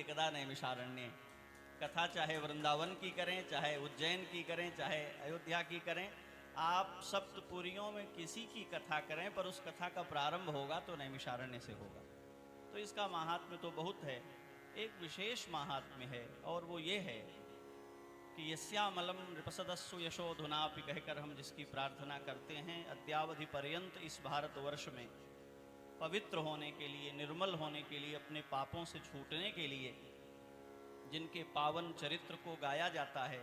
एकदा नैमिषारण्ये। कथा चाहे वृंदावन की करें, चाहे उज्जैन की करें, चाहे अयोध्या की करें, आप सप्तपुरियों में किसी की कथा करें, पर उस कथा का प्रारंभ होगा तो नैमिषारण्य से होगा। तो इसका महात्म्य तो बहुत है। एक विशेष महात्म्य है और वो ये है कि यस्यामलम नृपसदस्सु यशोधुनापि कहकर हम जिसकी प्रार्थना करते हैं, अद्यावधि पर्यंत इस भारतवर्ष में पवित्र होने के लिए, निर्मल होने के लिए, अपने पापों से छूटने के लिए जिनके पावन चरित्र को गाया जाता है,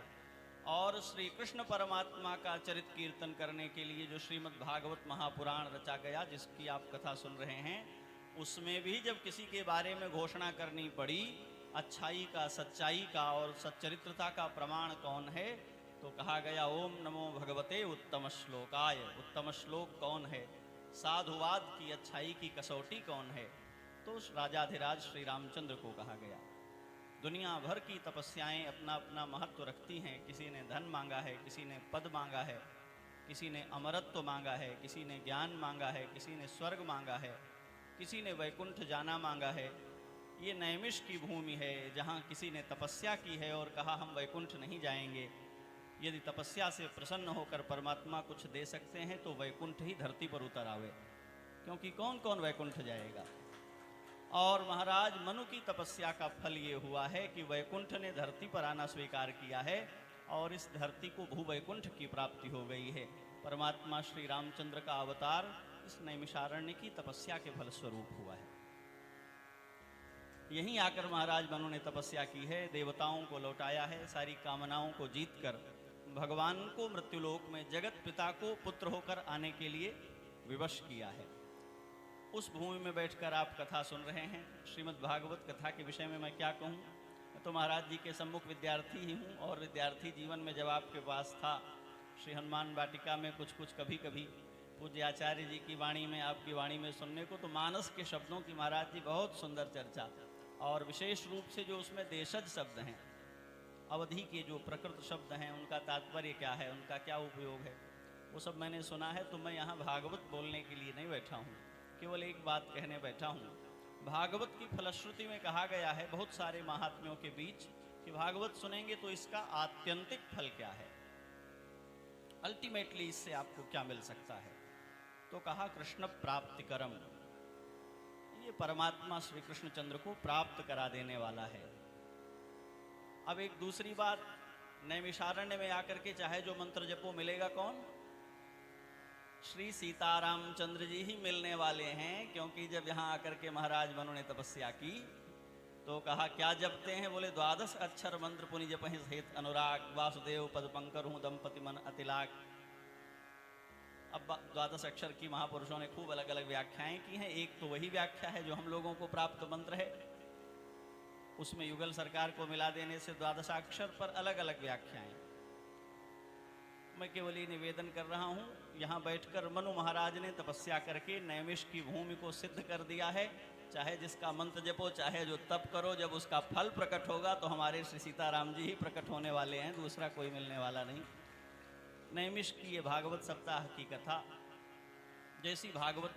और श्री कृष्ण परमात्मा का चरित्र कीर्तन करने के लिए जो श्रीमद् भागवत महापुराण रचा गया, जिसकी आप कथा सुन रहे हैं, उसमें भी जब किसी के बारे में घोषणा करनी पड़ी, अच्छाई का, सच्चाई का और सच्चरित्रता का प्रमाण कौन है, तो कहा गया ओम नमो भगवते उत्तम श्लोकाय। उत्तम श्लोक कौन है, साधुवाद की, अच्छाई की कसौटी कौन है, तो राजाधिराज श्री रामचंद्र को कहा गया। दुनिया भर की तपस्याएं अपना अपना महत्व रखती हैं। किसी ने धन मांगा है, किसी ने पद मांगा है, किसी ने अमरत्व मांगा है, किसी ने ज्ञान मांगा है, किसी ने स्वर्ग मांगा है, किसी ने वैकुंठ जाना मांगा है। ये नैमिष की भूमि है जहाँ किसी ने तपस्या की है और कहा हम वैकुंठ नहीं जाएंगे। यदि तपस्या से प्रसन्न होकर परमात्मा कुछ दे सकते हैं तो वैकुंठ ही धरती पर उतर आवे, क्योंकि कौन कौन वैकुंठ जाएगा। और महाराज मनु की तपस्या का फल ये हुआ है कि वैकुंठ ने धरती पर आना स्वीकार किया है और इस धरती को भूवैकुंठ की प्राप्ति हो गई है। परमात्मा श्री रामचंद्र का अवतार इस नैमिषारण्य की तपस्या के फलस्वरूप हुआ है। यहीं आकर महाराज मनु ने तपस्या की है, देवताओं को लौटाया है, सारी कामनाओं को जीतकर भगवान को मृत्युलोक में जगत पिता को पुत्र होकर आने के लिए विवश किया है। उस भूमि में बैठकर आप कथा सुन रहे हैं। श्रीमद् भागवत कथा के विषय में मैं क्या कहूँ, मैं तो महाराज जी के सम्मुख विद्यार्थी ही हूँ, और विद्यार्थी जीवन में जब आपके पास था श्री हनुमान वाटिका में कुछ कभी कभी पूज्य आचार्य जी की वाणी में, आपकी वाणी में सुनने को, तो मानस के शब्दों की महाराज जी बहुत सुंदर चर्चा, और विशेष रूप से जो उसमें देशज शब्द हैं, अवधि के जो प्रकृत शब्द हैं, उनका तात्पर्य क्या है, उनका क्या उपयोग है, वो सब मैंने सुना है। तो मैं यहाँ भागवत बोलने के लिए नहीं बैठा हूँ, केवल एक बात कहने बैठा हूँ। भागवत की फलश्रुति में कहा गया है बहुत सारे महात्म्यों के बीच कि भागवत सुनेंगे तो इसका आत्यंतिक फल क्या है, अल्टीमेटली इससे आपको क्या मिल सकता है। तो कहा कृष्ण प्राप्तिकरम, ये परमात्मा श्री कृष्णचंद्र को प्राप्त करा देने वाला है। अब एक दूसरी बात, नैमिषारण्य में आकर के चाहे जो मंत्र जपो मिलेगा कौन, श्री सीतारामचंद्र जी ही मिलने वाले हैं। क्योंकि जब यहाँ आकर के महाराज मनु ने तपस्या की तो कहा क्या जपते हैं, बोले 12 अक्षर मंत्र पुनि जपहि सहित अनुराग, वासुदेव पद पंकरहूँ दंपति मन अतिलाक। अब 12 अक्षर की महापुरुषों ने खूब अलग अलग व्याख्याएं की हैं। एक तो वही व्याख्या है जो हम लोगों को प्राप्त मंत्र है, उसमें युगल सरकार को मिला देने से 12 अक्षर पर अलग अलग व्याख्याएं। मैं केवल ये निवेदन कर रहा हूँ, यहाँ बैठकर मनु महाराज ने तपस्या करके नैमिष की भूमि को सिद्ध कर दिया है। चाहे जिसका मंत्र जपो, चाहे जो तप करो, जब उसका फल प्रकट होगा तो हमारे श्री सीताराम जी ही प्रकट होने वाले हैं, दूसरा कोई मिलने वाला नहीं। नैमिष की ये भागवत सप्ताह की कथा, जैसी भागवत